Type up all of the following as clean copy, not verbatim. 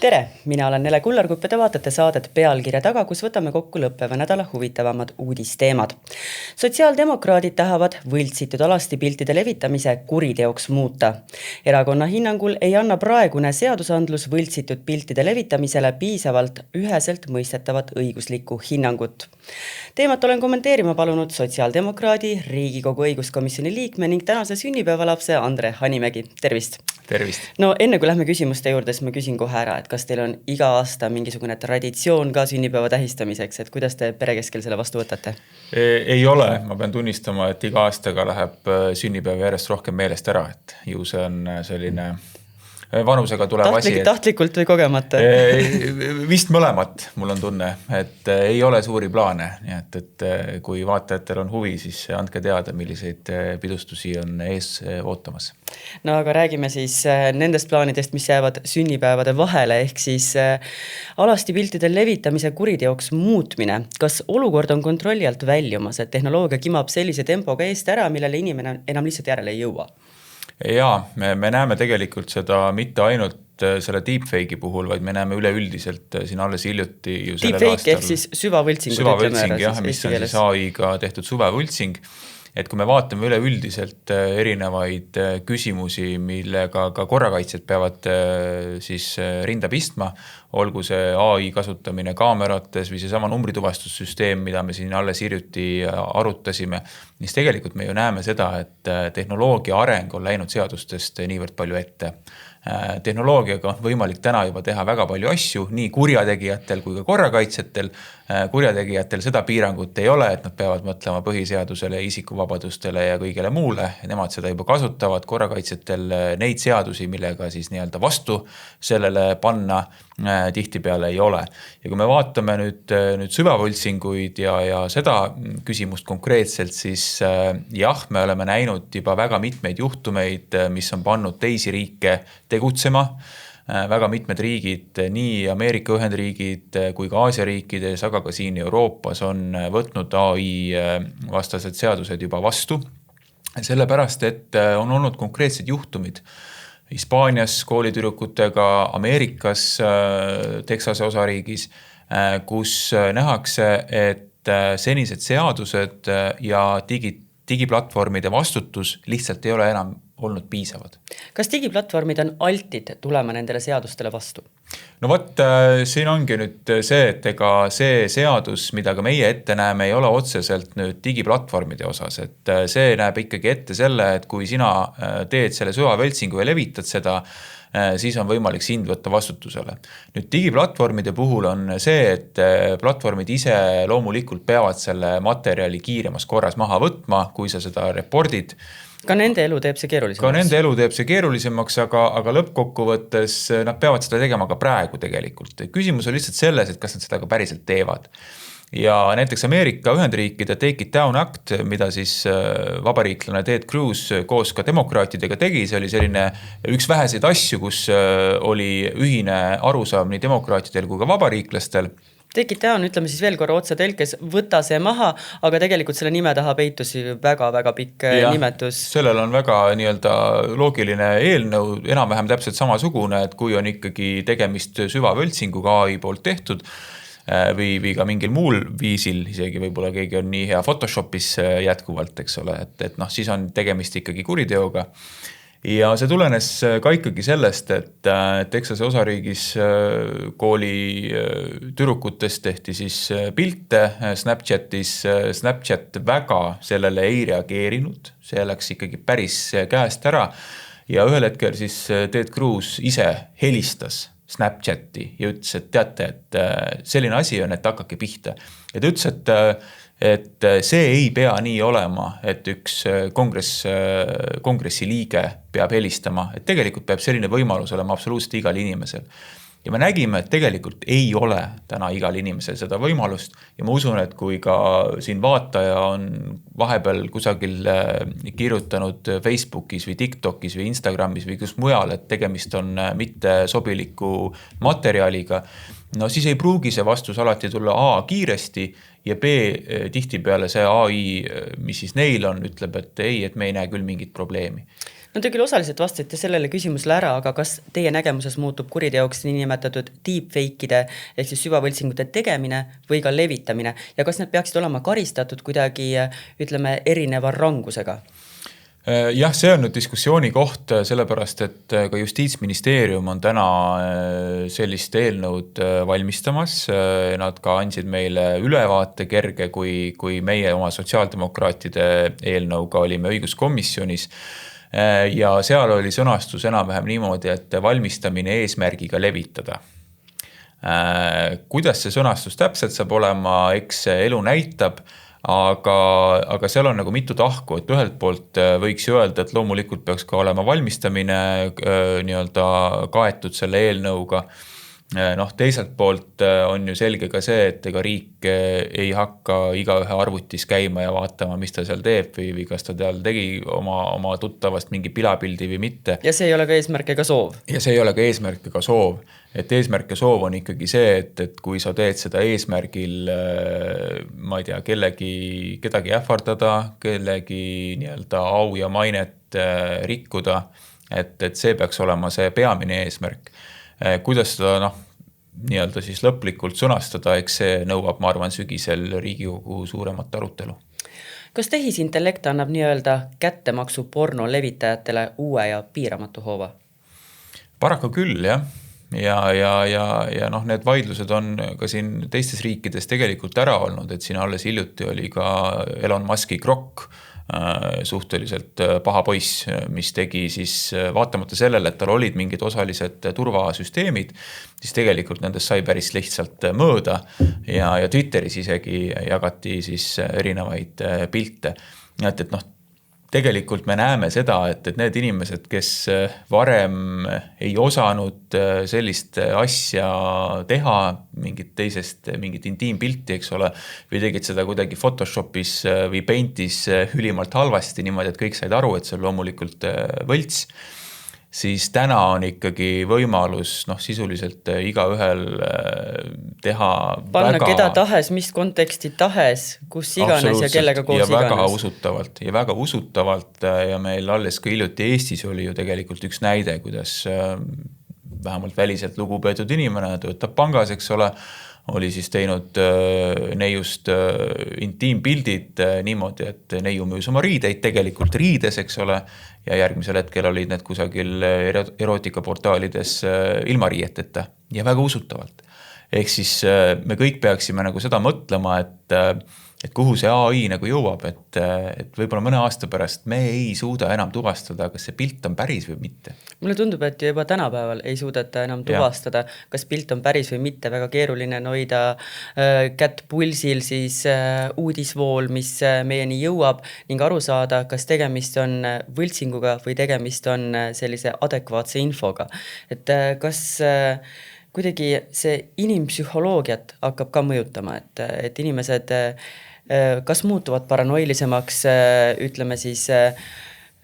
Tere, mina olen Nele Kullarkupp ja te vaatate saadet Pealkirja taga, kus võtame kokku lõppeva nädala huvitavamad uudisteemad. Sotsiaaldemokraadid tahavad võltsitud alastipiltide levitamise kuriteoks muuta. Erakonna hinnangul ei anna praegune seadusandlus võltsitud piltide levitamisele piisavalt üheselt mõistetavat õiguslikku hinnangut. Teemat olen kommenteerima palunud sotsiaaldemokraadi Riigikogu õiguskomisjoni liikme ning tänase sünnipäevalapse Andre Hanimägi. Tervist! Tervist! No enne kui lähme küsimuste juurde, siis ma küsin kohe ära, et kas teil on iga aasta mingisugune traditsioon ka sünnipäeva tähistamiseks, et kuidas te perekeskel selle vastu võtate? Ei ole, ma pean tunnistama, et iga aastaga läheb sünnipäev järjest rohkem meelest ära, et ju see on selline vanusega tuleb asi. Tahtlikult või kogemata? Vist mõlemat, mul on tunne, et ei ole suuri plaane, nii et kui vaatajatel on huvi, siis andke teada, milliseid pidustusi on ees ootamas. No aga räägime siis nendest plaanidest, mis jäävad sünnipäevade vahele, ehk siis alastipiltide levitamise kuriteoks muutmine. Kas olukord on kontrolli alt väljumas, et tehnoloogia kimab sellise tempoga eest ära, millele inimene enam lihtsalt järele ei jõua? Jaa, me näeme tegelikult seda mitte ainult selle deepfake'i puhul, vaid me näeme üleüldiselt siin alles hiljuti ju sellel aastal. Deepfake ehk siis süvavõltsing, jah, mis on siis AI-ga tehtud süvavõltsing. Et kui me vaatame üleüldiselt erinevaid küsimusi, millega ka korrakaitsjad peavad siis rinda pistma, olgu see AI kasutamine kaamerates või seesama numbrituvastussüsteem, mida me siin alles hiljuti arutasime, siis tegelikult me ju näeme seda, et tehnoloogia areng on läinud seadustest niivõrd palju ette. Tehnoloogiaga on võimalik täna juba teha väga palju asju, nii kurjategijatel kui ka korrakaitsjatel. Kurjategijatel seda piirangut ei ole, et nad peavad mõtlema põhiseadusele, isikuvabadustele ja kõigele muule. Nemad seda juba kasutavad, korrakaitsjatel neid seadusi, millega siis nii-öelda vastu sellele panna tihtipeale ei ole. Ja kui me vaatame nüüd süvavõltsinguid ja seda küsimust konkreetselt, siis jah, me oleme näinud juba väga mitmeid juhtumeid, mis on pannud teisi riike tegutsema. Väga mitmed riigid, nii Ameerika Ühendriigid kui ka Aasia riikides, aga ka siin Euroopas on võtnud AI vastased seadused juba vastu. Sellepärast, et on olnud konkreetsed juhtumid Hispaanias koolitüdrukutega, Ameerikas, Texase osariigis, kus nähakse, et senised seadused ja digiplatvormide vastutus lihtsalt ei ole enam olnud piisavad. Kas digiplatvormid on altid tulema nendele seadustele vastu? No vot, siin ongi nüüd see, et ega see seadus, mida ka meie ette näeme, ei ole otseselt nüüd digiplatvormide osas. Et see näeb ikkagi ette selle, et kui sina teed selle süvavõltsingu ja levitad seda, siis on võimalik sind võtta vastutusele. Nüüd digiplatvormide puhul on see, et platvormid ise loomulikult peavad selle materjali kiiremas korras maha võtma, kui sa seda reportid. Ka nende elu teeb see keerulisemaks. Ka nende elu teeb see keerulisemaks, aga lõppkokkuvõttes nad peavad seda tegema ka praegu tegelikult. Küsimus on lihtsalt selles, et kas nad seda ka päriselt teevad. Ja näiteks Ameerika Ühendriikide Take It Down Act, mida siis vabariiklane Ted Cruz koos ka demokraatidega tegi, see oli selline üks väheseid asju, kus oli ühine arusaam nii demokraatidel kui ka vabariiklastel. Take It Down, ütleme siis veel korra otsa telkes, võta see maha, aga tegelikult selle nime taha peitusi väga pikk nimetus. Sellel on väga nii-öelda loogiline eelnõu, enam-vähem täpselt samasugune, et kui on ikkagi tegemist süvavõltsinguga AI poolt tehtud või ka mingil muul viisil, isegi võib-olla keegi on nii hea Photoshopis jätkuvalt, eks ole, et siis on tegemist ikkagi kuriteoga. Ja see tulenes ka ikkagi sellest, et Texase osariigis kooli tüdrukutest tehti siis pilte Snapchatis. Snapchat väga sellele ei reageerinud, see läks ikkagi päris käest ära ja ühel hetkel siis Ted Cruz ise helistas Snapchati ja ütles, et teate, et selline asi on, et hakake pihta. Ja ta ütles, et see ei pea nii olema, et üks kongressi liige peab helistama, et tegelikult peab selline võimalus olema absoluutselt igal inimesel. Ja me nägime, et tegelikult ei ole täna igal inimesel seda võimalust ja ma usun, et kui ka siin vaataja on vahepeal kusagil kirjutanud Facebookis või TikTokis või Instagramis või kus mujal, et tegemist on mitte sobiliku materjaliga, no siis ei pruugi see vastus alati tulla A kiiresti ja B tihtipeale see AI, mis siis neil on, ütleb, et ei, et me ei näe küll mingit probleemi. No te küll osaliselt vastasite sellele küsimusele ära, aga kas teie nägemuses muutub kuriteoks niinimetatud deepfake'ide ehk siis süvavõltsingute tegemine või ka levitamine ja kas need peaksid olema karistatud kuidagi, ütleme, erineva rangusega? Jah, see on nüüd diskussiooni koht, sellepärast, et ka Justiitsministeerium on täna sellist eelnõud valmistamas. Nad ka andsid meile ülevaate kerge, kui meie oma sotsiaaldemokraatide eelnõuga olime õiguskomisjonis. Ja seal oli sõnastus enam-vähem niimoodi, et valmistamine eesmärgiga levitada. Kuidas see sõnastus täpselt saab olema, eks elu näitab, aga seal on nagu mitu tahku, et ühelt poolt võiks ju öelda, et loomulikult peaks ka olema valmistamine nii-öelda kaetud selle eelnõuga. Teiselt poolt on ju selge ka see, et ega riik ei hakka igaühe arvutis käima ja vaatama, mis ta seal teeb või kas ta seal tegi oma tuttavast mingi pilapildi või mitte. Ja see ei ole ka eesmärk ega soov. Ja see ei ole ka eesmärk ega soov. Et eesmärk ja soov on ikkagi see, et kui sa teed seda eesmärgil, ma ei tea, kedagi ähvardada, kellegi nii-öelda au ja mainet rikkuda, et see peaks olema see peamine eesmärk. Kuidas seda nii-öelda siis lõplikult sõnastada, eks see nõuab, ma arvan, sügisel Riigikogu suuremat arutelu. Kas tehisintellekt annab nii-öelda kättemaksu porno levitajatele uue ja piiramatu hoova? Paraku küll, jah. Ja need vaidlused on ka siin teistes riikides tegelikult ära olnud, et siin alles hiljuti oli ka Elon Muski Grok, suhteliselt paha poiss, mis tegi siis vaatamata sellele, et tal olid mingid osalised turvasüsteemid, siis tegelikult nendest sai päris lihtsalt mööda ja Twitteris isegi jagati siis erinevaid pilte. Et tegelikult me näeme seda, et need inimesed, kes varem ei osanud sellist asja teha, mingit intiimpilti, eks ole, või tegid seda kuidagi Photoshopis või Paintis ülimalt halvasti niimoodi, et kõik said aru, et see on loomulikult võlts, siis täna on ikkagi võimalus sisuliselt igaühel teha panna keda tahes, mis konteksti tahes, kus iganes ja kellega koos iganes. Ja väga usutavalt ja meil alles ka hiljuti Eestis oli ju tegelikult üks näide, kuidas vähemalt väliselt lugupeetud inimene töötab pangas, eks ole, oli siis teinud neiust intiimpildid niimoodi, et neiu müüs oma riideid tegelikult riides, eks ole, ja järgmisel hetkel olid need kusagil erootikaportaalides ilma riieteta ja väga usutavalt. Ehk siis me kõik peaksime nagu seda mõtlema, et kuhu see AI nagu jõuab, et võib-olla mõne aasta pärast me ei suuda enam tuvastada, kas see pilt on päris või mitte. Mulle tundub, et juba tänapäeval ei suudeta enam tuvastada, kas pilt on päris või mitte. Väga keeruline on hoida kätt pulsil siis uudisvool, mis meieni jõuab ning aru saada, kas tegemist on võltsinguga või tegemist on sellise adekvaatse infoga. Et kas kuidagi see inimpsühholoogiat hakkab ka mõjutama, et inimesed kas muutuvad paranoilisemaks, ütleme siis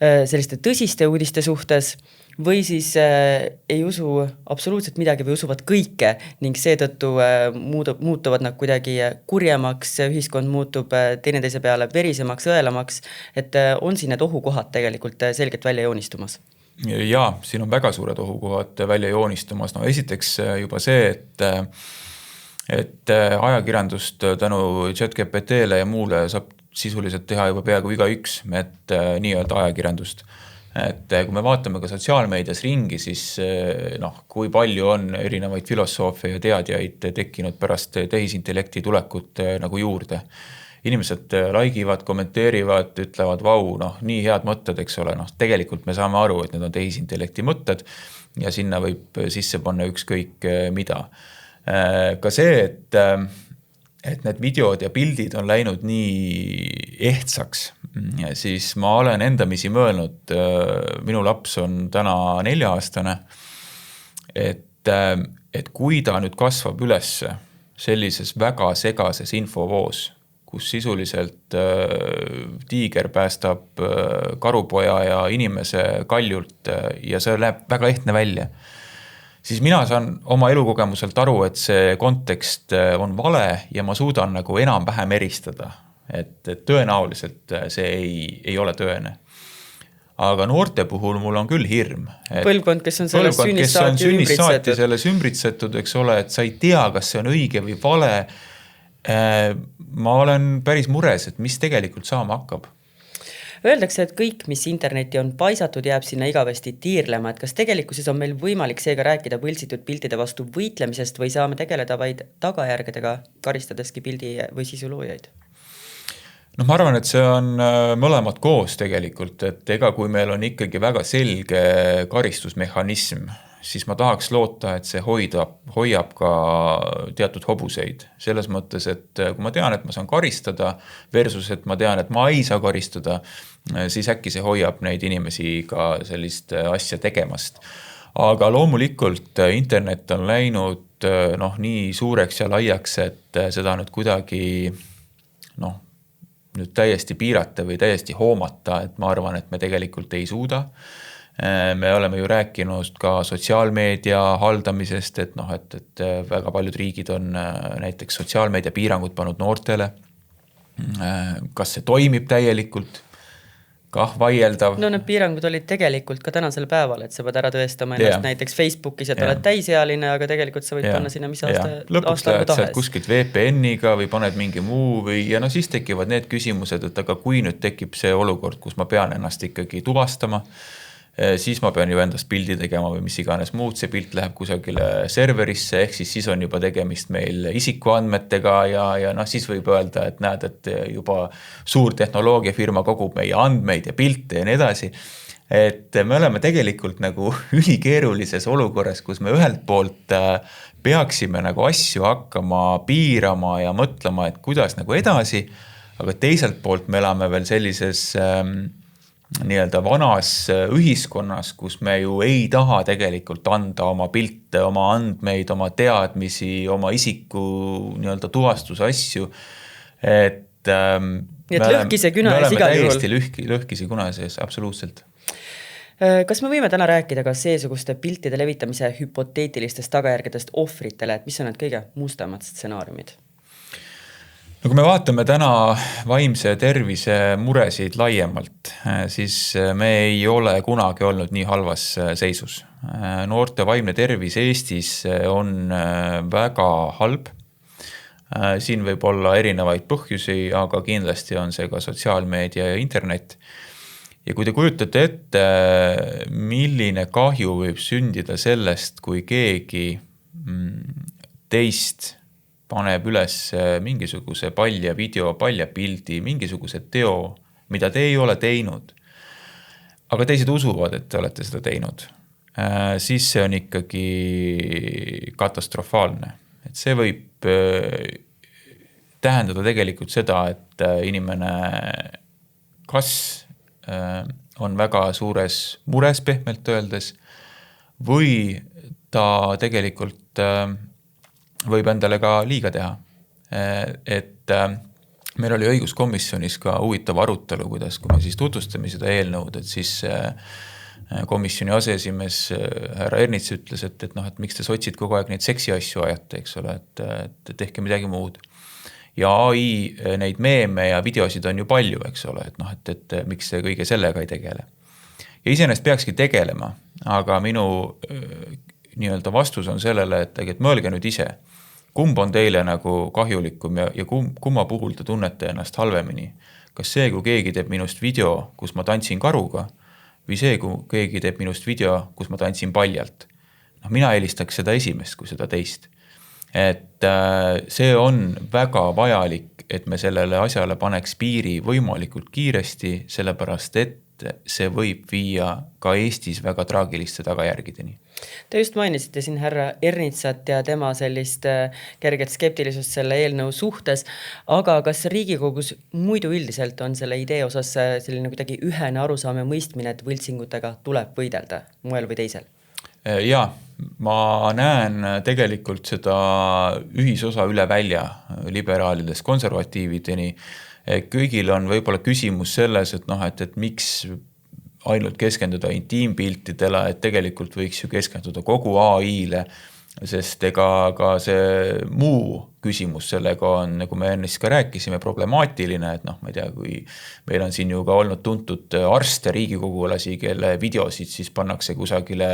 selliste tõsiste uudiste suhtes või siis ei usu absoluutselt midagi või usuvad kõike ning seetõttu muutuvad nad kuidagi kurjemaks, ühiskond muutub teineteise peale verisemaks, õelamaks, et on siin need ohukohad tegelikult selgelt välja joonistumas? Ja, siin on väga suured ohukohad välja joonistumas. Esiteks juba see, et ajakirjandust tänu ChatGPT-le ja muule saab sisuliselt teha juba peaaegu igaüks, et nii-öelda ajakirjandust. Et kui me vaatame ka sotsiaalmeedias ringi, siis kui palju on erinevaid filosoofe ja teadjaid tekkinud pärast tehisintellekti tulekut nagu juurde. Inimesed laigivad, kommenteerivad, ütlevad, vau, nii head mõtted, eks ole. Tegelikult me saame aru, et need on tehisintellekti mõtted ja sinna võib sisse panna ükskõik mida. Ka see, et need videod ja pildid on läinud nii ehtsaks, siis ma olen endamisi mõelnud, minu laps on täna 4-aastane, et kui ta nüüd kasvab üles sellises väga segases infovoos, kus sisuliselt tiiger päästab karupoja ja inimese kaljult ja see läheb väga ehtne välja, siis mina saan oma elukogemuselt aru, et see kontekst on vale ja ma suudan nagu enam-vähem eristada, et tõenäoliselt see ei ole tõene. aga noorte puhul mul on küll hirm. Põlvkond, kes on sünnist saati selles ümbritsetud, eks ole, et sa ei tea, kas see on õige või vale. Ma olen päris mures, et mis tegelikult saama hakkab. Öeldakse, et kõik, mis internetti on paisatud, jääb sinna igavesti tiirlema, et kas tegelikkuses on meil võimalik seega rääkida võltsitud piltide vastu võitlemisest või saame tegeleda vaid tagajärgedega, karistadeski pildi või sisu loojaid? No ma arvan, et see on mõlemad koos tegelikult, et ega kui meil on ikkagi väga selge karistusmehhanism, siis ma tahaks loota, et see hoiab ka teatud hobuseid. Selles mõttes, et kui ma tean, et ma saan karistada versus, et ma tean, et ma ei saa karistada, siis äkki see hoiab neid inimesi ka sellist asja tegemast. Aga loomulikult internet on läinud nii suureks ja laiaks, et seda nüüd kuidagi nüüd täiesti piirata või täiesti hoomata, et ma arvan, et me tegelikult ei suuda. Me oleme ju rääkinud ka sotsiaalmeedia haldamisest, et väga paljud riigid on näiteks sotsiaalmeedia piirangud pannud noortele. Kas see toimib täielikult? Kah vaieldav. No need piirangud olid tegelikult ka tänasel päeval, et sa pead ära tõestama ennast näiteks Facebookis, et oled täisealine, aga tegelikult sa võid panna sinna mis aasta lõpuks lähed sealt kuskilt VPN-iga või paned mingi muu ja siis tekivad need küsimused, et aga kui nüüd tekib see olukord, kus ma pean ennast ikkagi tuvastama, siis ma pean ju endast pildi tegema või mis iganes muud, see pilt läheb kusagile serverisse, ehk siis on juba tegemist meil isikuandmetega ja siis võib öelda, et näed, et juba suur tehnoloogiafirma kogub meie andmeid ja pilte ja nii edasi. Et me oleme tegelikult nagu ülikeerulises olukorras, kus me ühelt poolt peaksime nagu asju hakkama piirama ja mõtlema, et kuidas nagu edasi, aga teiselt poolt me elame veel sellises nii-öelda vanas ühiskonnas, kus me ju ei taha tegelikult anda oma pilte, oma andmeid, oma teadmisi, oma isiku nii-öelda tuvastuse asju. Et lõhkise küna ees igal juhul. Täiesti lõhkise kuna sees, absoluutselt. Kas me võime täna rääkida ka seesuguste piltide levitamise hüpoteetilistest tagajärgedest ohvritele, et mis on need kõige mustamad stsenaariumid? No kui me vaatame täna vaimse tervise muresid laiemalt, siis me ei ole kunagi olnud nii halvas seisus. Noorte vaimne tervis Eestis on väga halb. Siin võib olla erinevaid põhjusi, aga kindlasti on see ka sotsiaalmeedia ja internet. Ja kui te kujutate ette, milline kahju võib sündida sellest, kui keegi teist paneb üles mingisuguse palja video, palja pildi, mingisuguse teo, mida te ei ole teinud, aga teised usuvad, et te olete seda teinud, siis see on ikkagi katastrofaalne. Et see võib tähendada tegelikult seda, et inimene kas on väga suures mures pehmelt öeldes või ta tegelikult võib endale ka liiga teha. Et meil oli õiguskomisjonis ka huvitav arutelu, kuidas, kui me siis tutvustame seda eelnõud, et siis komisjoni aseesimees härra Ernits ütles, et miks te sotsid kogu aeg neid seksi asju ajate, eks ole, et tehke midagi muud. Ja AI neid meeme ja videosid on ju palju, eks ole, et miks te kõige sellega ei tegele. Ja iseenesest peakski tegelema, aga minu nii-öelda vastus on sellele, et mõelge nüüd ise, kumb on teile nagu kahjulikum ja kumma puhul te tunnete ennast halvemini. Kas see, kui keegi teeb minust video, kus ma tantsin karuga, või see, kui keegi teeb minust video, kus ma tantsin paljalt. Mina eelistaks seda esimest kui seda teist. Et see on väga vajalik, et me sellele asjale paneks piiri võimalikult kiiresti, sellepärast et see võib viia ka Eestis väga traagiliste tagajärgideni. Te just mainisite siin härra Ernitsat ja tema sellist kerget skeptilisust selle eelnõu suhtes, aga kas Riigikogus muidu üldiselt on selle idee osas selline kuidagi ühene arusaam ja mõistmine, et võltsingutega tuleb võidelda moel või teisel? Jaa, ma näen tegelikult seda ühisosa üle välja liberaalidest konservatiivideni. Kõigil on võib-olla küsimus selles, et miks ainult keskenduda intiimpiltidele, et tegelikult võiks ju keskenduda kogu AI-le, sest ega ka see muu küsimus sellega on, nagu me ennist ka rääkisime, problemaatiline, et noh, ma ei tea, kui meil on siin ju ka olnud tuntud arste, riigikogulasi, kelle videosid siis pannakse kusagile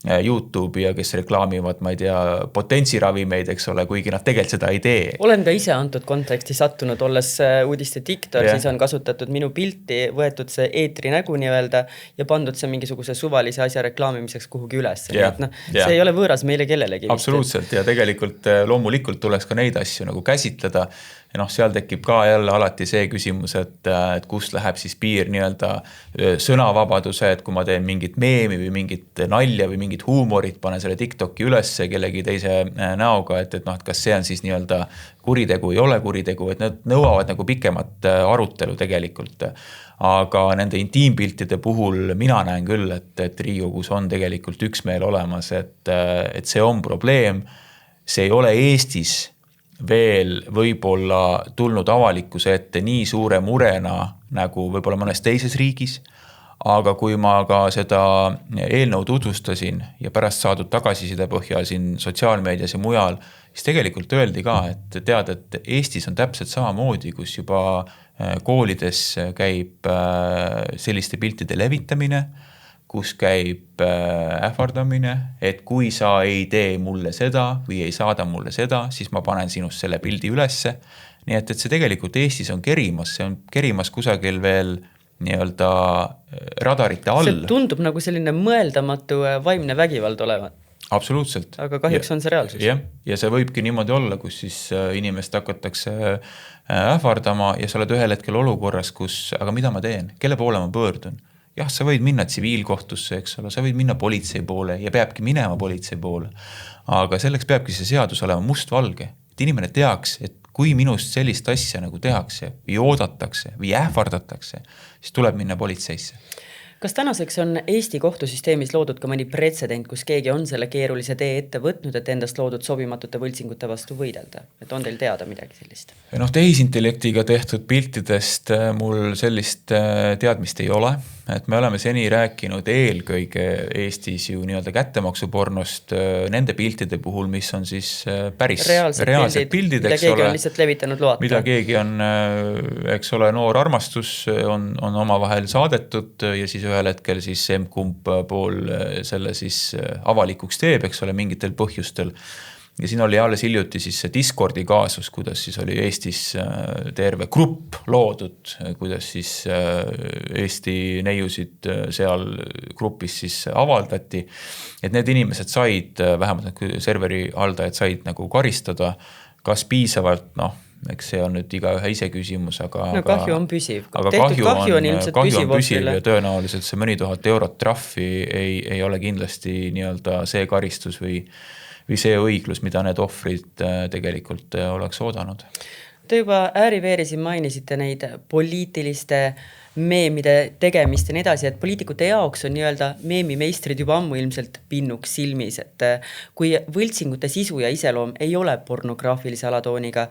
YouTube'i ja kes reklaamivad, ma ei tea, potentsiravimeid, eks ole, kuigi nad tegelikult seda ei tee. Olen ka ise antud konteksti sattunud, olles uudiste diktor, siis on kasutatud minu pilti, võetud see eetri nägu nii-öelda ja pandud see mingisuguse suvalise asja reklaamimiseks kuhugi üles. See ei ole võõras meile kellelegi. Absoluutselt ja tegelikult loomulikult tuleks ka neid asju nagu käsitleda. Ja noh, seal tekib ka jälle alati see küsimus, et kust läheb siis piir nii-öelda sõnavabaduse, et kui ma teen mingit meemi või mingit nalja või mingit huumorit, panen selle TikToki ülesse kellegi teise näoga, et noh, et kas see on siis nii-öelda kuritegu, ei ole kuritegu, et need nõuavad nagu pikemat arutelu tegelikult. Aga nende intiimpiltide puhul mina näen küll, et Riigikogus on tegelikult üksmeel olemas, et see on probleem, see ei ole Eestis veel võib-olla tulnud avalikkuse ette nii suure murena nagu võib-olla mõnes teises riigis, aga kui ma ka seda eelnõu tutvustasin ja pärast saadud tagasiside põhjal siin sotsiaalmeedias ja mujal, siis tegelikult öeldi ka, et tead, et Eestis on täpselt samamoodi, kus juba koolides käib selliste piltide levitamine, kus käib ähvardamine, et kui sa ei tee mulle seda või ei saada mulle seda, siis ma panen sinust selle pildi ülesse. Nii et see tegelikult Eestis on kerimas, see on kerimas kusagil veel nii-öelda radarite all. See tundub nagu selline mõeldamatu vaimne vägivald olevat. Absoluutselt. Aga kahjuks on see reaalsus. Ja see võibki niimoodi olla, kus siis inimest hakatakse ähvardama ja sa oled ühel hetkel olukorras, kus, aga mida ma teen? Kelle poole ma pöördun? Jah, sa võid minna tsiviilkohtusse, eks ole, sa võid minna politsei poole ja peabki minema politsei poole. Aga selleks peabki see seadus olema mustvalge, et inimene teaks, et kui minust sellist asja nagu tehakse või oodatakse või ähvardatakse, siis tuleb minna politseisse. Kas tänaseks on Eesti kohtusüsteemis loodud ka mõni pretsedent, kus keegi on selle keerulise tee ette võtnud, et endast loodud sobimatute võltsingute vastu võidelda? Et on teil teada midagi sellist? Noh, tehisintellektiga tehtud piltidest mul sellist teadmist ei ole. Et me oleme seni rääkinud eelkõige Eestis ju nii-öelda kättemaksupornost nende piltide puhul, mis on siis päris reaalsed pildid, mida keegi on lihtsalt levitanud loata. Mida keegi on, eks ole, noor armastus on oma vahel saadetud ja siis ühel hetkel siis kumb pool selle siis avalikuks teeb, eks ole, mingitel põhjustel. Ja siin oli alles hiljuti siis see Discordi kaasus, kuidas siis oli Eestis terve grupp loodud, kuidas siis Eesti neiusid seal grupis siis avaldati. Et need inimesed said, vähemalt serveri haldajad said nagu karistada, kas piisavalt, noh, eks see on nüüd iga ühe ise küsimus, aga kahju on püsiv. Aga kahju on püsiv ja tõenäoliselt see mõni 1000 eurot trahvi ei ole kindlasti nii-öelda see karistus või see õiglus, mida need ohvrid tegelikult oleks oodanud. Te juba ääriveerisin mainisite neid poliitiliste meemide tegemist ja nii edasi, et poliitikute jaoks on nii-öelda meemimeistrid juba ammu ilmselt pinnuks silmis, et kui võltsingute sisu ja iseloom ei ole pornograafilise alatooniga,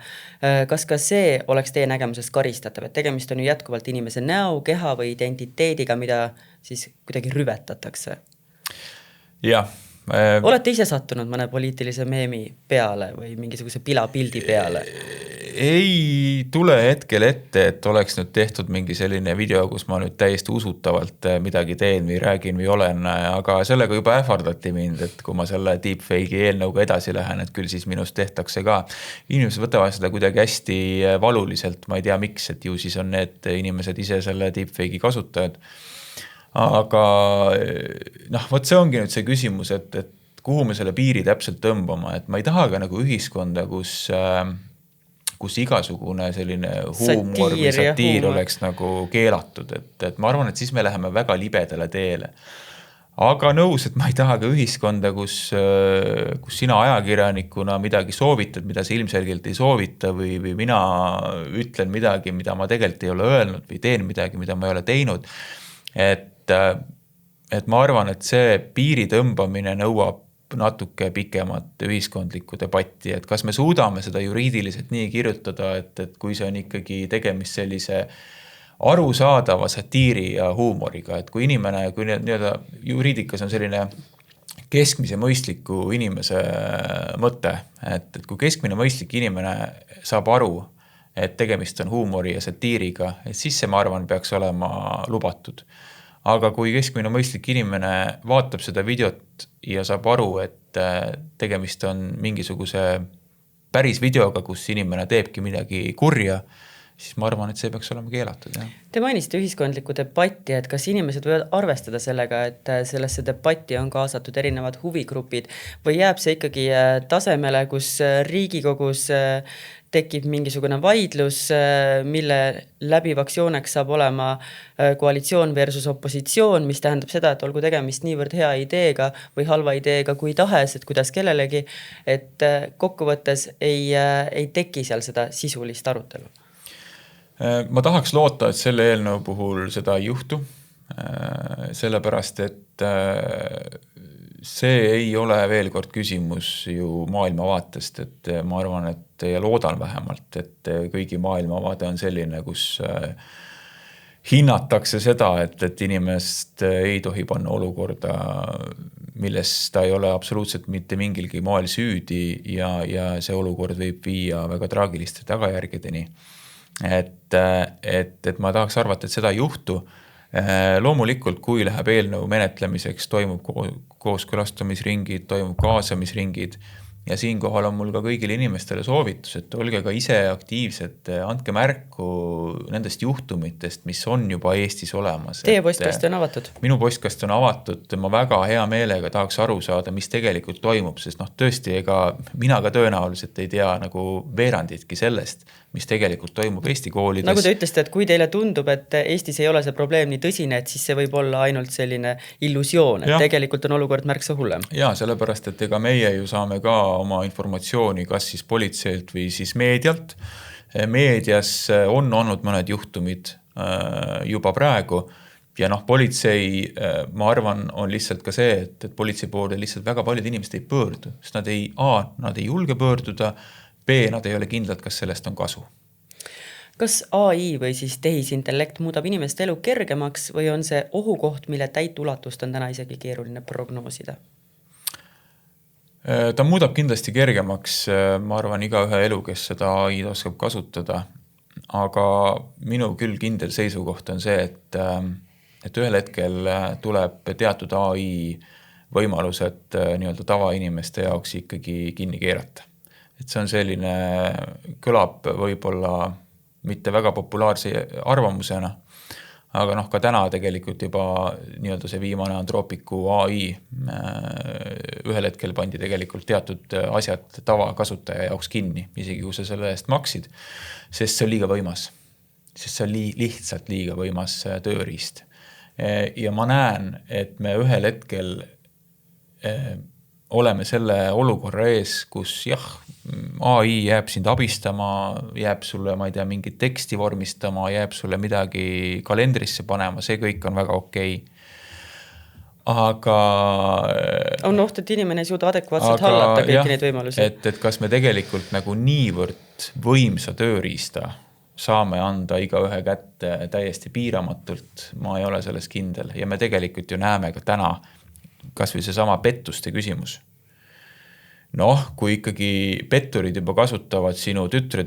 kas ka see oleks teie nägemusest karistatav, et tegemist on ju jätkuvalt inimese näo, keha või identiteediga, mida siis kuidagi rüvetatakse? Jah. Olete ise sattunud mõne poliitilise meemi peale või mingisuguse pilapildi peale? Ei tule hetkel ette, et oleks nüüd tehtud mingi selline video, kus ma nüüd täiesti usutavalt midagi teen või räägin või olen, aga sellega juba ähvardati mind, et kui ma selle deepfake'i eelnõuga edasi lähen, et küll siis minust tehtakse ka. Inimesed võtavad seda kuidagi hästi valuliselt, ma ei tea miks, et ju siis on need inimesed ise selle deepfake'i kasutajad. Aga noh, võt see ongi nüüd see küsimus, et kuhu me selle piiri täpselt tõmbama, et ma ei taha ka nagu ühiskonda, kus igasugune selline huumor või satiir oleks nagu keelatud, et ma arvan, et siis me läheme väga libedale teele. Aga nõus, et ma ei taha ka ühiskonda, kus sina ajakirjanikuna midagi soovitad, mida sa ilmselgelt ei soovita või mina ütlen midagi, mida ma tegelikult ei ole öelnud või teen midagi, mida ma ei ole teinud. Et ma arvan, et see piiri tõmbamine nõuab natuke pikemat ühiskondlikku debatti, et kas me suudame seda juriidiliselt nii kirjutada, et kui see on ikkagi tegemist sellise arusaadava satiiri ja huumoriga, et kui inimene, kui nii-öelda juriidikas on selline keskmise mõistliku inimese mõte, et kui keskmine mõistlik inimene saab aru, et tegemist on huumori ja satiiriga, et siis see, ma arvan, peaks olema lubatud. Aga kui keskmine mõistlik inimene vaatab seda videot ja saab aru, et tegemist on mingisuguse päris videoga, kus inimene teebki midagi kurja, siis ma arvan, et see peaks olema keelatud. Jah. Te mainisite ühiskondlikku debatti, et kas inimesed võivad arvestada sellega, et sellesse debatti on kaasatud erinevad huvigrupid või jääb see ikkagi tasemele, kus Riigikogus tekib mingisugune vaidlus, mille läbivaks jooneks saab olema koalitsioon versus opositsioon, mis tähendab seda, et olgu tegemist niivõrd hea ideega või halva ideega kui tahes, et kuidas kellelegi, et kokkuvõttes ei teki seal seda sisulist arutelu. Ma tahaks loota, et selle eelnõu puhul seda ei juhtu, sellepärast, et see ei ole veel kord küsimus ju maailmavaatest, et ma arvan, et ja loodan vähemalt, et kõigi maailmavaade on selline, kus hinnatakse seda, et inimest ei tohi panna olukorda, milles ta ei ole absoluutselt mitte mingilgi moel süüdi ja see olukord võib viia väga traagiliste tagajärgedeni. Et ma tahaks arvata, et seda ei juhtu. Loomulikult, kui läheb eelnõu menetlemiseks, toimub kooskõlastamisringid, toimub kaasamisringid ja siinkohal on mul ka kõigile inimestele soovitus, et olge ka ise aktiivsed, andke märku nendest juhtumitest, mis on juba Eestis olemas. Teie postkast on avatud? Minu postkast on avatud, ma väga hea meelega tahaks aru saada, mis tegelikult toimub, sest tõesti, ega mina ka tõenäoliselt ei tea nagu veeranditki sellest, mis tegelikult toimub Eesti koolides. Nagu te ütlesite, et kui teile tundub, et Eestis ei ole see probleem nii tõsine, et siis see võib olla ainult selline illusioon, et tegelikult on olukord märksa hullem. Ja, sellepärast, et ega meie ju saame ka oma informatsiooni kas siis politseilt või siis meedialt. Meedias on olnud mõned juhtumid juba praegu ja politsei, ma arvan, on lihtsalt ka see, et politsei poole lihtsalt väga paljud inimesed ei pöördu, sest nad ei julge pöörduda, B, nad ei ole kindlad, kas sellest on kasu. Kas AI või siis tehisintellekt muudab inimeste elu kergemaks või on see ohukoht, mille täit ulatust on täna isegi keeruline prognoosida? Ta muudab kindlasti kergemaks, ma arvan, igaühe elu, kes seda AI-d oskab kasutada, aga minu küll kindel seisukoht on see, et ühel hetkel tuleb teatud AI võimalused nii-öelda tavainimeste jaoks ikkagi kinni keerata. Et see on selline, kõlab võib-olla mitte väga populaarse arvamusena, aga ka täna tegelikult juba nii-öelda see viimane Anthropicu AI ühel hetkel pandi tegelikult teatud asjad tavakasutaja jaoks kinni, isegi kui sa selle eest maksid, sest see on liiga võimas. Sest see on lihtsalt liiga võimas tööriist. Ja ma näen, et me ühel hetkel oleme selle olukorra ees, kus jah, AI jääb sind abistama, jääb sulle, ma ei tea, mingit teksti vormistama, jääb sulle midagi kalendrisse panema, see kõik on väga okei. Aga on oht, et inimene ei suuda adekvaatselt hallata kõiki neid võimalusi. Et kas me tegelikult nagu niivõrd võimsa tööriista saame anda igaühe kätte täiesti piiramatult, ma ei ole selles kindel. Ja me tegelikult ju näeme ka täna, kas või see sama pettuste küsimus. Kui ikkagi petturid juba kasutavad sinu tütre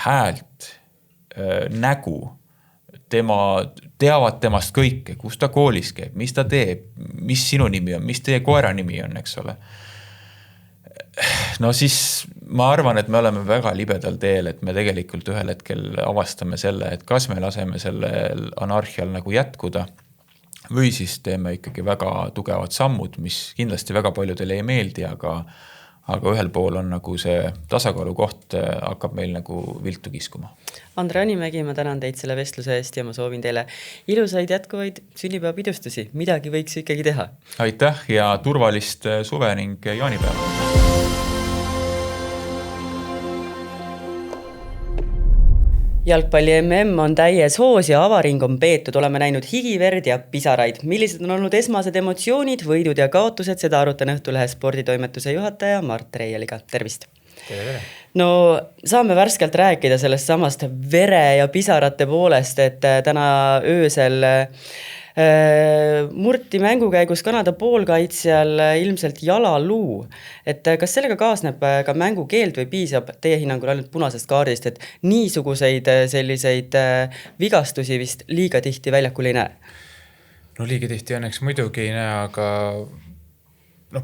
häält, nägu, teavad temast kõike, kus ta koolis käib, mis ta teeb, mis sinu nimi on, mis teie koera nimi on, eks ole. Siis ma arvan, et me oleme väga libedal teel, et me tegelikult ühel hetkel avastame selle, et kas me laseme sellel anarhial nagu jätkuda või siis teeme ikkagi väga tugevad sammud, mis kindlasti väga paljudele ei meeldi, aga ühel pool on nagu see tasakaalu koht hakkab meil nagu viltu kiskuma. Andre Animägi, ma tänan teid selle vestluse eest ja ma soovin teile ilusaid jätkuvaid sünnipäevapidustusi. Midagi võiks ikkagi teha. Aitäh ja turvalist suve ning jaanipäeva. Jalgpalli MM on täies hoos ja avaring on peetud, oleme näinud higiverd ja pisaraid. Millised on olnud esmased emotsioonid, võidud ja kaotused, seda arutan Õhtulehe sporditoimetuse juhataja Mart Reieliga. Tervist! Tere. No saame värskelt rääkida sellest samast vere ja pisarate poolest, et täna öösel Murti mängu käigus Kanada poolkaitsjal ilmselt jalaluu, et kas sellega kaasneb ka mängukeeld või piisab teie hinnangul ainult punasest kaardist, et niisuguseid selliseid vigastusi vist liiga tihti väljakul ei näe? No liiga tihti õnneks muidugi ei näe, aga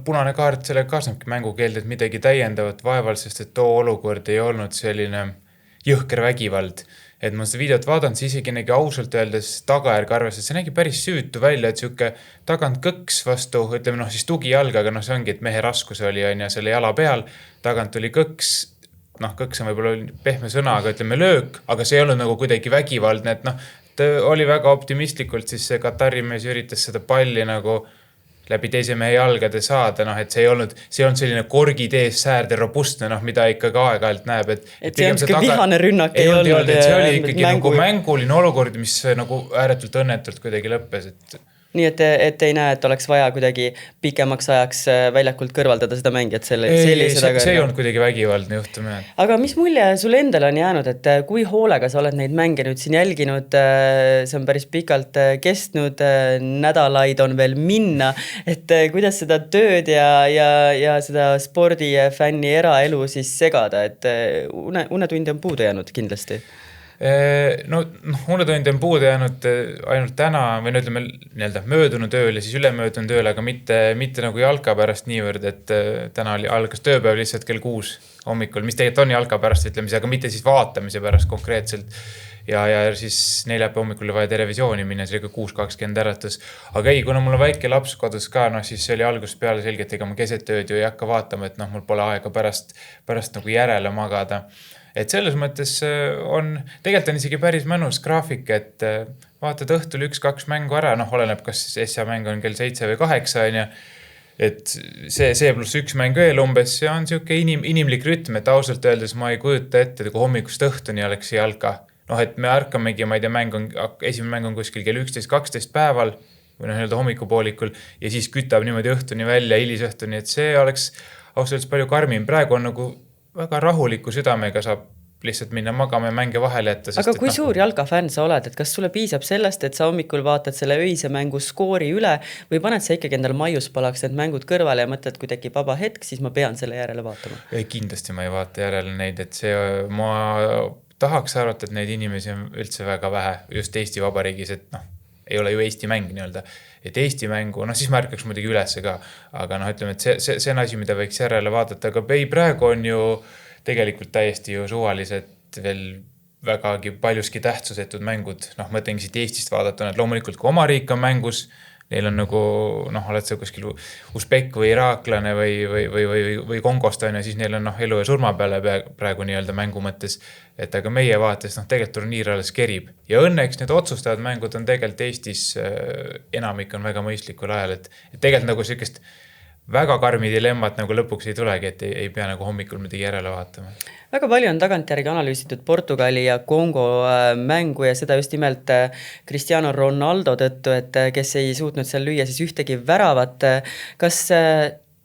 punane kaart sellega kaasnebki mängukeeld, et midagi täiendavat vaeval, sest et too olukord ei olnud selline jõhker vägivald. Et ma seda videot vaadanud, siis isegi nägi ausalt öeldes tagajärg arvestades, see nägi päris süütu välja, et siuke tagant kõks vastu, ütleme siis tugijalga, aga see ongi, et mehe raskus oli selle jala peal, tagant tuli kõks, kõks on võib-olla pehme sõna, aga ütleme löök, aga see ei olnud nagu kuidagi vägivaldne, et ta oli väga optimistlikult, siis see Katari mees üritas seda palli nagu läbi teise mehe jalgade saada, et see ei olnud selline korgitees säärde robustne, mida ikka ka aeg-ajalt näeb. Et see on vihane rünnak ei olnud. See oli ikkagi nagu mänguline olukord, mis nagu ääretult õnnetult kuidagi lõppes, et nii et ei näe, et oleks vaja kuidagi pikemaks ajaks väljakult kõrvaldada seda mängijat see ei olnud kuidagi vägivaldne juhtum. Aga mis mulje sul endal on jäänud, et kui hoolega sa oled neid mänge nüüd siin jälginud, see on päris pikalt kestnud, nädalaid on veel minna, et kuidas seda tööd ja seda spordifänni eraelu siis segada, et unetundi on puudu jäänud kindlasti? Unetundi on puudu jäänud ainult täna või ütleme möödunud ööl ja siis ülemöödunud ööl, aga mitte nagu jalka pärast niivõrd, et täna algas tööpäev lihtsalt kell 6 hommikul, mis tegelikult on jalka pärast ütlemise, aga mitte siis vaatamise pärast konkreetselt. Ja siis neljapäeva hommikul vaja televisiooni minna, see oli 6:20 äratus. Aga ei, kuna mul on väike laps kodus ka, siis see oli algusest peale selgelt, ega ma keset tööd ju ei hakka vaatama, et mul pole aega pärast nagu järele magada. Et selles mõttes tegelikult on isegi päris mõnus graafik, et vaatad õhtul 1-2 mängu ära, oleneb, kas SA mäng on kell 7 või 8, et see pluss 1 mäng veel umbes, see on siuke inimlik rütm, et ausalt öeldes ma ei kujuta ette, kui hommikust õhtuni oleks jalka. Et me ärkamegi, ma ei tea, esimene mäng on kuskil kell 11-12 päeval või hommikupoolikul ja siis kütab niimoodi õhtuni välja, hilisõhtuni, et see oleks ausalt öeldes palju karmim. Praegu on nagu väga rahuliku südamega saab lihtsalt minna magama ja mänge vahele jätta. Aga kui suur jalkafänn sa oled, et kas sulle piisab sellest, et sa hommikul vaatad selle öise mängu skoori üle või paned sa ikkagi endale maiuspalaks need mängud kõrvale ja mõtled, kui tekib vaba hetk, siis ma pean selle järele vaatama? Kindlasti ma ei vaata järele neid, et ma tahaks arvata, et neid inimesi on üldse väga vähe just Eesti Vabariigis, et ei ole ju Eesti mäng et Eesti mängu, siis märkaks muidugi ülesse ka, aga ütleme, et see on asi, mida võiks järele vaadata, aga praegu on ju tegelikult täiesti ju suvalised veel vägagi paljuski tähtsusetud mängud, mõtlengi siit Eestist vaadata, et loomulikult kui oma riik on mängus, neil on nagu, oled sa kuskil Usbek või iraaklane või Kongost, siis neil on elu ja surma peale praegu mängu mõttes, et aga meie vaates tegelikult turniir alles kerib. Ja õnneks need otsustavad mängud on tegelikult Eestis, enamik on väga mõistlikul ajal, et tegelikult nagu sellist väga karmi dilemmat nagu lõpuks ei tulegi, et ei pea nagu hommikul midagi järele vaatama. Väga palju on tagantjärgi analüüsitud Portugali ja Kongo mängu ja seda just nimelt Cristiano Ronaldo tõttu, et kes ei suutnud seal lüüa siis ühtegi väravat. Kas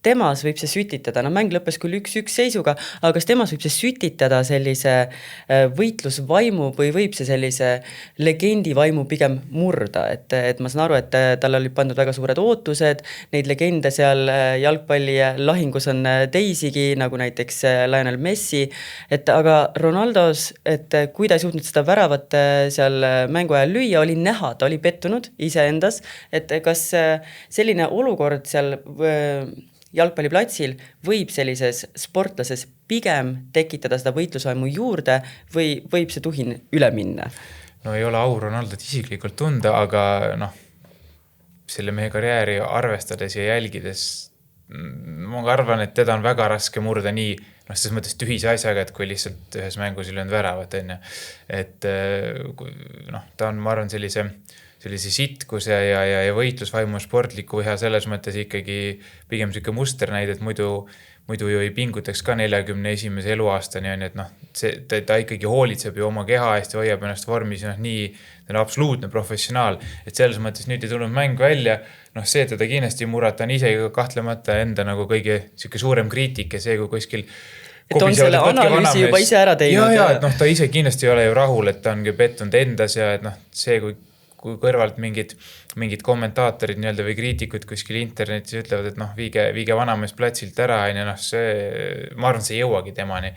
temas võib see sütitada, mäng lõppes küll 1-1 seisuga, aga kas temas võib see sütitada sellise võitlusvaimu või võib see sellise legendivaimu pigem murda, et ma saan aru, et tal oli pandud väga suured ootused, neid legende seal jalgpalli lahingus on teisigi, nagu näiteks Lionel Messi, et aga Ronaldos, et kui ta ei suutnud seda väravat seal mängu ajal lüüa, oli näha, ta oli pettunud iseendas, et kas selline olukord seal jalgpalliplatsil võib sellises sportlases pigem tekitada seda võitlusvaimu juurde või võib see tuhin üle minna? No ei ole au Ronaldot isiklikult tunda, aga selle mehe karjääri arvestades ja jälgides ma arvan, et teda on väga raske murda nii, selles mõttes tühise asjaga, et kui lihtsalt ühes mängus ei löönud väravat, et ta on, ma arvan, sellise sitkuse ja võitlusvaimu sportliku ühe selles mõttes ikkagi pigem selline musternäide, et muidu ju ei pingutaks ka 41. eluaastani, et ta ikkagi hoolitseb ju oma keha eest ja hoiab ennast vormis, nii ta on absoluutne professionaal, et selles mõttes nüüd ei tulnud mäng välja, see teda kindlasti murata on ise kahtlemata enda nagu kõige suurem kriitik ja see, kui kuskil et on selle analüüsi juba ise ära teinud. Ja, et ta ise kindlasti ei ole ju rahul, et ta ongi pettunud endas ja et see, kui kõrvalt mingid mingid kommentaatorid nii-öelda või kriitikud kuskil internetis ütlevad, et noh, viige vanamees platsilt ära, ja noh, ma arvan, see ei jõuagi temani.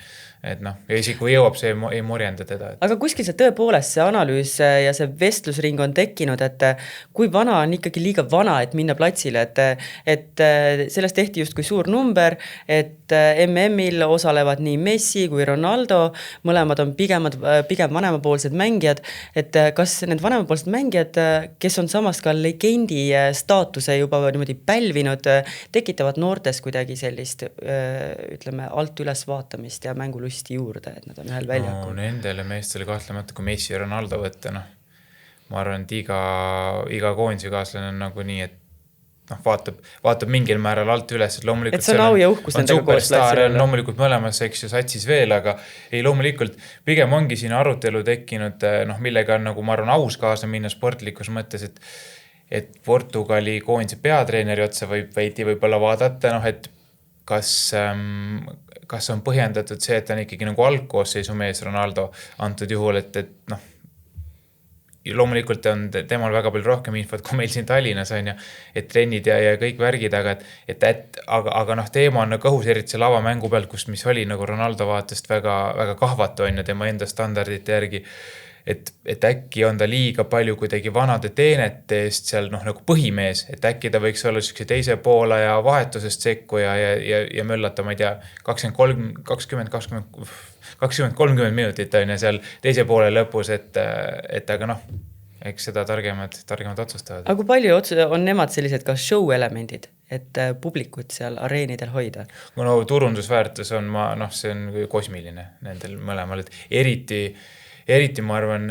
Et noh, ja isegi kui jõuab, see ei morjenda teda. Aga kuskil see tõepoolest see analüüs ja see vestlusring on tekkinud, et kui vana on ikkagi liiga vana, et minna platsile, et sellest tehti just kui suur number, et MM-il osalevad nii Messi kui Ronaldo, mõlemad on pigem vanemapoolsed mängijad, et kas need vanemapoolsed mängijad, kes on samas ka legendi staatuse juba niimoodi pälvinud, tekitavad noortes kuidagi sellist, ütleme, alt üles vaatamist ja mängulusti juurde, et nad on ühel väljakul. No nendele meestele kahtlemata, kui Messi ja Ronaldo võtta, noh, ma arvan, et iga koondise kaaslane on nagu nii, et noh, vaatab mingil määral alt üles, et loomulikult et see on au ja uhkus nendega koos platsil. Loomulikult mõlemas, eks ju, satsis veel, aga ei, loomulikult pigem ongi siin arutelu tekkinud, noh, millega on nagu, ma arvan, aus kaasa minna sportlikus mõttes, et Portugali koondise peatreeneri otsa veidi võib-olla vaadata, noh, et kas on põhjendatud see, et ta on ikkagi nagu algkoosseisu mees Ronaldo antud juhul, et noh, loomulikult on temal väga palju rohkem infot, kui meil siin Tallinnas on ja et trennid ja kõik värgid, aga noh, teema on nagu õhus, eriti selle avamängu pealt, mis oli nagu Ronaldo vaatest väga, väga kahvatu on ja tema enda standardite järgi, et äkki on ta liiga palju kuidagi vanade teenete eest seal noh, nagu põhimees, et äkki ta võiks olla siukse teise poole ja vahetusest sekkuja ja möllata, ma ei tea, 20-30 minutit on ja seal teise poole lõpus, et aga noh, eks seda targemad otsustavad. Aga kui palju on nemad sellised ka show-elemendid, et publikut seal areenidel hoida? No turundusväärtus on, see on kosmiline nendel mõlemal, et eriti ma arvan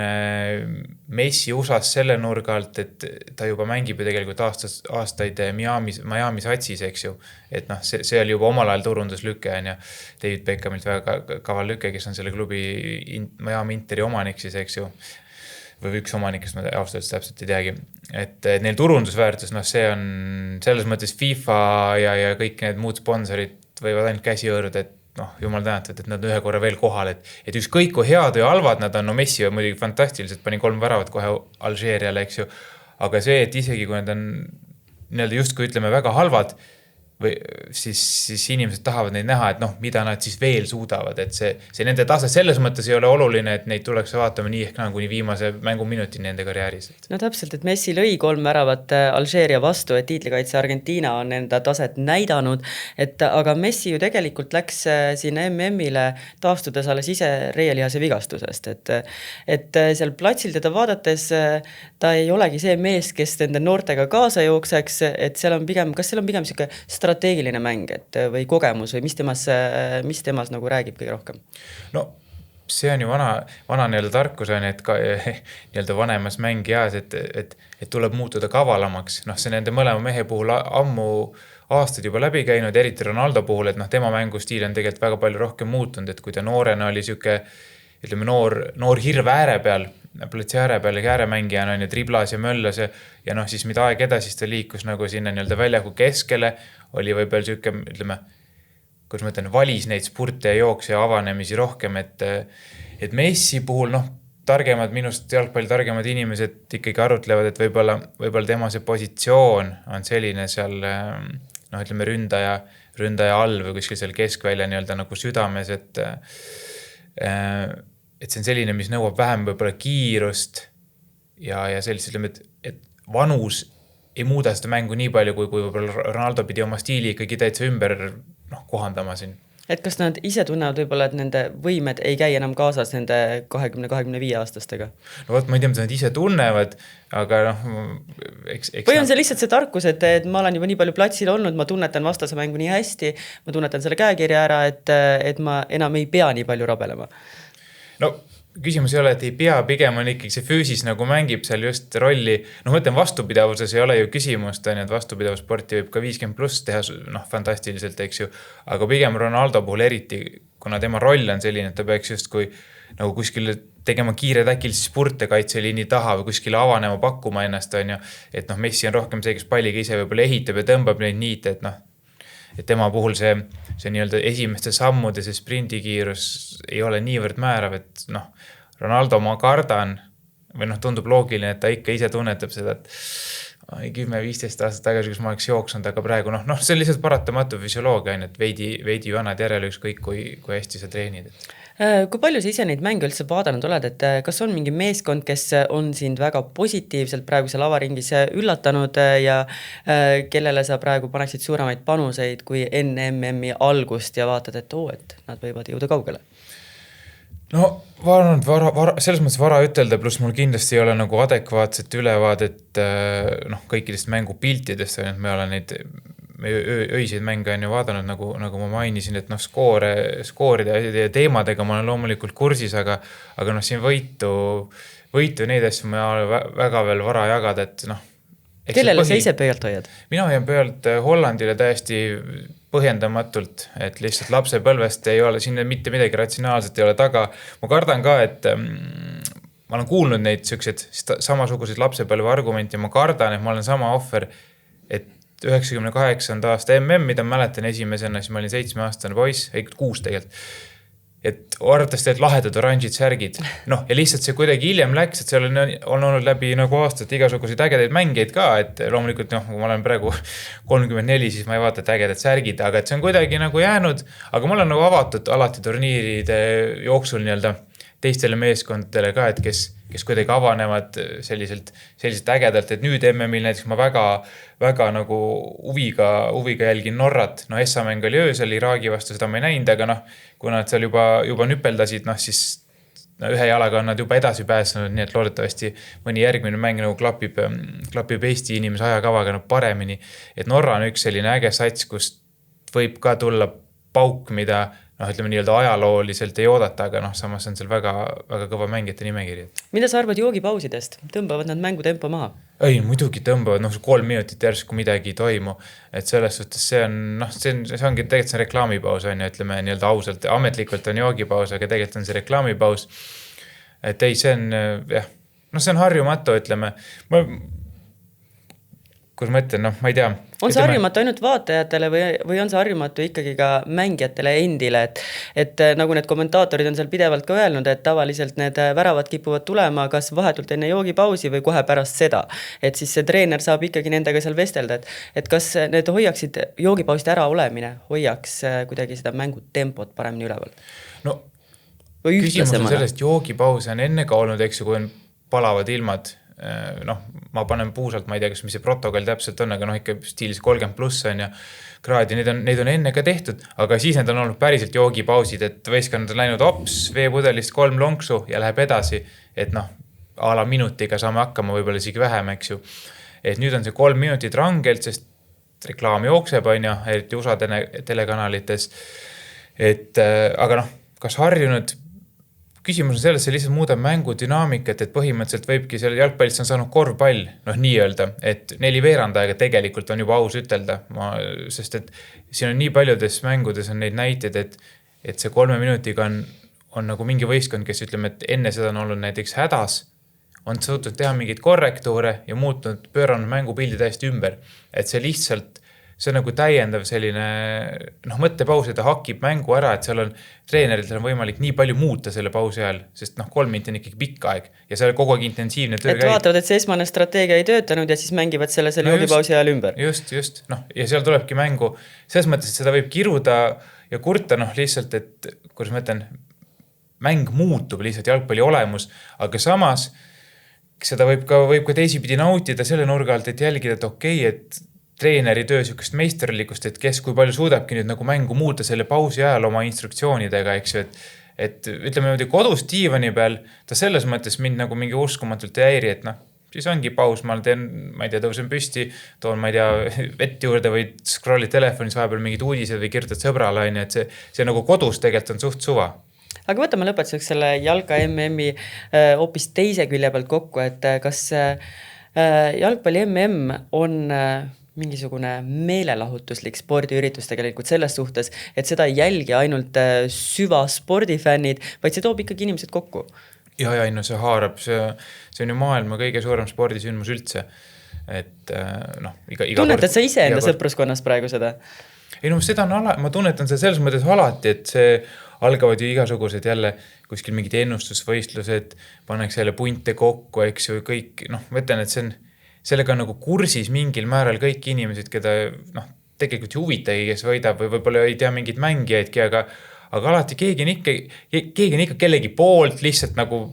Messi USAs selle nurga alt, et ta juba mängib ju tegelikult aastaid Miami satsis, eks ju. Et noh, see oli juba omal ajal turunduslüke on ja David Beckhamilt väga kaval lüke, kes on selle klubi Miami Interi omanik siis, eks ju. Või üks omanik, kes ma ausalt täpselt ei teagi. Et neil turundusväärtus, noh, see on selles mõttes FIFA ja kõik need muud sponsorid võivad ainult käsi hõõruda, et noh, jumal tänatud, et nad ühe korra veel kohal, et ükskõik kui head või halvad nad on, no Messi on muidugi fantastiliselt, pani 3 väravat kohe Alžeeriale, eks ju, aga see, et isegi kui nad on nii-öelda justkui ütleme väga halvad, või siis inimesed tahavad neid näha, et noh, mida nad siis veel suudavad, et see nende tase selles mõttes ei ole oluline, et neid tuleks vaatama nii ehk kuni viimase mänguminuti nende karjääris. No täpselt, et Messi lõi 3 väravat Alžeeria vastu, et tiitlikaitse Argentiina on enda taset näidanud, aga Messi ju tegelikult läks sinna MM-ile taastudes alles ise reielihase vigastusest, et seal platsil teda vaadates ta ei olegi see mees, kes nende noortega kaasa jookseks, et seal on pigem, kas seal on pigem siuke strateegiline mäng, või kogemus või mis temas nagu räägib kõige rohkem? No see on ju vana nii-öelda tarkus on, et ka nii-öelda vanemas mängijas, et tuleb muutuda kavalamaks. Noh, see nende mõlema mehe puhul ammu aastad juba läbi käinud, eriti Ronaldo puhul, et noh, tema mängustiil on tegelikult väga palju rohkem muutunud, et kui ta noorena oli siuke, ütleme, noor hirve ääre peal, platsi ääre peal ja ääremängijana on ja triblas ja möllas ja noh, siis mida aeg edasi, siis ta liikus nagu sinna nii-öelda väljaku keskele, oli võib-olla siuke, ütleme, kuidas ma ütlen, valis neid spurte ja jookse ja avanemisi rohkem, et Messi puhul, noh, jalgpalli targemad inimesed ikkagi arutlevad, et võib-olla tema see positsioon on selline seal, noh, ütleme, ründaja all või kuskil seal keskvälja nii-öelda nagu südames, et see on selline, mis nõuab vähem võib-olla kiirust ja sellist, ütleme, et vanus ei muuda seda mängu nii palju, kui võib-olla Ronaldo pidi oma stiili ikkagi täitsa ümber kohandama siin. Et kas nad ise tunnevad võib-olla, et nende võimed ei käi enam kaasas nende 20-25 aastastega? No võt, ma ei tea, mida nad ise tunnevad, aga noh, või on see lihtsalt see tarkus, et ma olen juba nii palju platsil olnud, ma tunnetan vastase mängu nii hästi, ma tunnetan selle käekirja ära, et ma enam ei pea nii palju rabelema? No küsimus ei ole, et ei pea, pigem on ikkagi see füüsis nagu mängib seal just rolli. No mõtlen, vastupidavuses ei ole ju küsimust, et vastupidavussporti võib ka 50+ teha fantastiliselt, eks ju. Aga pigem Ronaldo puhul eriti, kuna tema roll on selline, et ta peaks just kui nagu kuskile tegema kiired äkilisi spurte kaitseliini taha või kuskile avanema pakkuma ennast, on ju. Et noh, Messi on rohkem see, kes palliga ise võib-olla ehitab ja tõmbab neid niite, et noh, et tema puhul see nii-öelda esimeste sammude, see sprindikiirus ei ole niivõrd määrav, et noh, Ronaldo ma kardan, või noh, tundub loogiline, et ta ikka ise tunnetab seda, et 10-15 aastat tagasi, kus ma oleks jooksnud, aga praegu see on lihtsalt paratamatu füsioloogia, et veidi vanad järele ükskõik, kui hästi sa treenid. Kui palju sa ise neid mänge üldse vaadanud oled, et kas on mingi meeskond, kes on sind väga positiivselt praegusel avaringis üllatanud ja kellele sa praegu paneksid suuremaid panuseid kui enne MM-i algust ja vaatad, et nad võivad jõuda kaugele? No selles mõttes vara ütelda, pluss mul kindlasti ei ole nagu adekvaatset ülevaadet kõikidest mängupiltidest, et me olen neid öiseid mänge on ju vaadanud, nagu ma mainisin, et skooride ja teemadega ma olen loomulikult kursis, aga siin võitu neid asju ma väga veel vara jagada, et kellele sa ise pöölt hoiad? Mina hoian pöölt Hollandile täiesti põhjendamatult, et lihtsalt lapsepõlvest ei ole siin mitte midagi ratsionaalset ei ole taga. Ma kardan ka, et ma olen kuulnud neid samasuguseid lapsepõlve argumente ja ma kardan, et ma olen sama ohver, et 98. aasta MM, mida mäletan esimesena, siis ma olin 7-aastane poiss, 6 tegelikult. Et arvatavasti et lahedad oranžid särgid. Ja lihtsalt see kuidagi hiljem läks, et seal on olnud läbi nagu aastat igasuguseid ägedaid mängeid ka, et loomulikult kui ma olen praegu 34, siis ma ei vaata et ägedad särgid, aga et see on kuidagi nagu jäänud, aga ma olen nagu avatud alati turniiride jooksul nii-öelda teistele meeskondadele ka, et kes kuidagi avanevad selliselt ägedalt, et nüüd MM-il näiteks ma väga nagu huviga jälgin Norrat, SA-mäng oli öösel, Iraagi vastu seda ma ei näinud, aga kuna nad seal juba nüpeldasid, siis ühe jalaga on nad juba edasi pääsenud, nii et loodetavasti mõni järgmine mäng nagu klapib Eesti inimese ajakavaga paremini, et Norra on üks selline äge sats, kus võib ka tulla pauk, mida ütleme nii-öelda ajalooliselt ei oodata, aga samas on seal väga, väga kõva mängijate nimekiri. Mida sa arvad joogipausidest? Tõmbavad nad mängutempo maha? Ei, muidugi tõmbavad, 3 minutit järsku midagi ei toimu, et selles suhtes see ongi tegelikult see reklaamipaus, ütleme nii-öelda ausalt, ametlikult on joogipaus, aga tegelikult on see reklaamipaus, et ei, see on harjumatu, ütleme, kus ma ütlen, ma ei tea. On see harjumatu ainult vaatajatele või on see harjumatu ikkagi ka mängijatele endile, et nagu need kommentaatorid on seal pidevalt ka öelnud, et tavaliselt need väravad kipuvad tulema kas vahetult enne joogipausi või kohe pärast seda, et siis see treener saab ikkagi nendega seal vestelda, et kas need hoiaksid joogipauside ära olemine, hoiaks kuidagi seda mängutempot paremini üleval? Või küsimus on sellest, joogipaus on enne ka olnud, eks ju, kui on palavad ilmad, ma panen puusalt, ma ei tea, mis see protokoll täpselt on, aga ikka stiilis 30+ on ja kraadi, neid on enne ka tehtud, aga siis need on olnud päriselt joogipausid, et võistkond on läinud veepudelist 3 lonksu ja läheb edasi, et a la minutiga saame hakkama, võib-olla isegi vähem, eks ju. Et nüüd on see 3 minutit rangelt, sest reklaam jookseb, on ja, eriti USA telekanalites, aga kas harjunud. Küsimus on selles, see lihtsalt muudab mängu dünaamikat, et põhimõtteliselt võibki selle jalgpallist on saanud korvpall, nii öelda, et 4 veerandaega tegelikult on juba aus ütelda, sest et siin on nii paljudes mängudes on neid näiteid, et see 3 minutiga on nagu mingi võistkond, kes ütleme, et enne seda on olnud näiteks hädas, on suutnud teha mingeid korrektuure ja pööranud mängupildi täiesti ümber, et see lihtsalt see on nagu täiendav selline mõttepaus, et ta hakib mängu ära, et seal on treeneritel on võimalik nii palju muuta selle pausi ajal, sest 3 minutit on ikkagi pikk aeg ja seal kogu aeg intensiivne töö käib. Et vaatavad, et see esmane strateegia ei töötanud ja siis mängivad selle joogipausi ajal ümber. Just. Ja seal tulebki mängu, selles mõttes, et seda võib kiruda ja kurta lihtsalt, et kuidas ma ütlen, mäng muutub lihtsalt jalgpalli olemus, aga samas seda võib ka teisipidi nautida selle nurga alt, et jälgida, et okei, et treeneri töö sükest meisterlikust, et kes kui palju suudabki nüüd nagu mängu muuta selle pausi ajal oma instruktsioonidega, eks ju, et ütleme kodus diivani peal, ta selles mõttes mind nagu mingi uskumatult ei häiri, et siis ongi paus, ma ei tea, tõusen püsti, toon, ma ei tea, vett juurde või scrollid telefonis vahepeal mingid uudised või kirjutad sõbrale, et see nagu kodus tegelikult on suht suva. Aga võtame lõpetuseks selle jalka MM-i hoopis teise külje pealt kokku, et kas jalgpalli MM on mingisugune meelelahutuslik spordiüritus tegelikult selles suhtes, et seda ei jälgi ainult süva spordifännid, vaid see toob ikkagi inimesed kokku. Ja, see haarab, see on ju maailma kõige suurem spordisündmus üldse. Et, tunnetad sa ise enda sõpruskonnas praegu seda? Ei, seda on ma tunnetan seda selles mõttes alati, et see algavad ju igasugused jälle kuskil mingid ennustusvõistlused, pannakse jälle punte kokku, eks ju, kõik, ma ütlen, et see sellega on nagu kursis mingil määral kõik inimesed, keda tegelikult ei huvitagi, kes võidab või võib-olla ei tea mingeid mängijaidki, aga alati keegi on ikka kellegi poolt lihtsalt nagu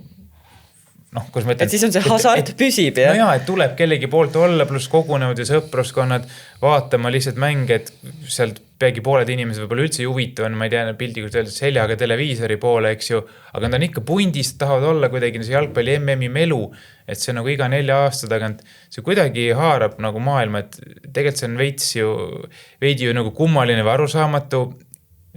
kus ma ütlen, et siis on see hasart püsib, jah? No jaa, et tuleb kellegi poolt olla, pluss kogunevad ja sõpruskonnad vaatama lihtsalt mänge, et sealt peagi pooled inimesed võib-olla üldse ei huvitav on, ma ei tea, pildikult öeldes seljaga televiisori poole, eks ju, aga nad on ikka pundist, tahavad olla kuidagi see jalgpalli MM-i melu, et see nagu iga 4 aasta tagant, see kuidagi haarab nagu maailma, et tegelikult see on veidi ju nagu kummaline või arusaamatu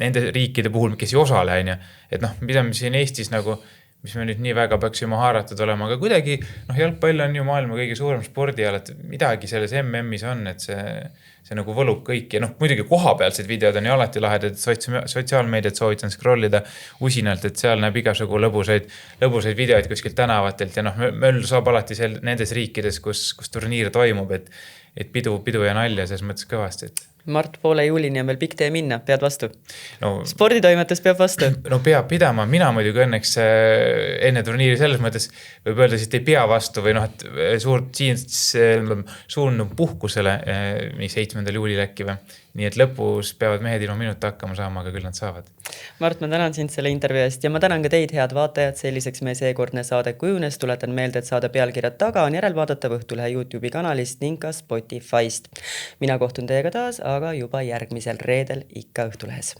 nende riikide puhul, kes ei osale, et mida me siin Eestis nagu mis me nüüd nii väga peaksime haaratud olema, aga kuidagi jalgpall on ju maailma kõige suurem spordiala, et midagi selles MM-is on, et see nagu võlub kõik ja muidugi kohapealsed videod on ju alati lahedad, et sotsiaalmeediat soovitan scrollida usinalt, et seal näeb igasugu lõbusaid videoid kuskilt tänavatelt ja möll saab alati nendes riikides, kus turniir toimub, et pidu ja nalja selles mõttes kõvasti, et Mart, poole juulini on veel pikk tee minna, pead vastu. Sporditoimetus peab vastu. Peab pidama, mina muidugi õnneks enne turniiri selles mõttes võib öelda, et ei pea vastu või suundun puhkusele 7. juulil äkki või. Nii et lõpus peavad mehed ilma minuta hakkama saama, aga küll nad saavad. Mart, ma tänan sind selle intervjuu eest ja ma tänan ka teid, head vaatajad, selliseks meie seekordne saade kujunes. Tuletan meelde, et saade pealkirjad taga on järelvaadatav Õhtulehe YouTube'i kanalist ning ka Spotify'st. Mina kohtun teiega taas, aga juba järgmisel reedel ikka Õhtulehes.